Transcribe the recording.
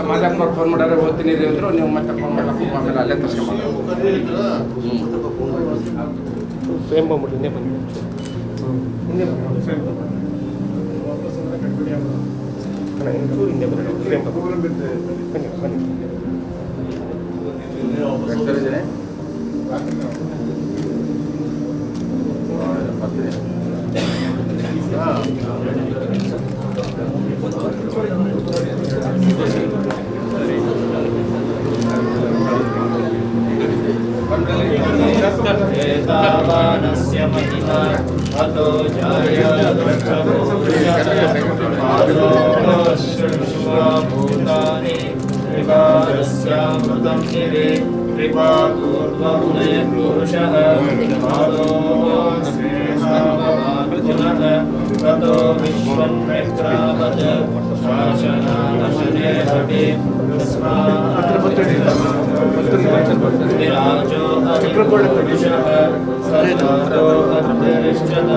ಮಾಧ್ಯಮ ಫೋನ್ ಮಾಡ್ಯಾರ ಓದ್ತೀನಿ ಅಂದರು ನೀವು ಮತ್ತೆ ಫೋನ್ ಮಾಡಕ್ಕೆ ಆಮೇಲೆ ಅಲ್ಲೇ ತರ್ಸ್ಕೊಂಬಂದ್ರೆ ಫ್ರೇಮ್ ಬಂದ್ಬಿಟ್ಟು ಹಿಂದೆ ಬಂದು ಹಿಂದೆ ಬಂದು ಹಿಂದೆ ಬಂದು ಫ್ರೇಮ್ ಬನ್ನಿ ಬನ್ನಿ एतावानस्य महिमा अतो जायभूतानि त्रिपादस्यामृतं निरे त्रिपादूर्ध्वमुने पुरुषः पादो स्नेहाववार्जुनः ततो विश्वन्नेत्रावत् शासनानशने हटे विराजो अधिपुरुषः सदारो अन्तरिष्ठः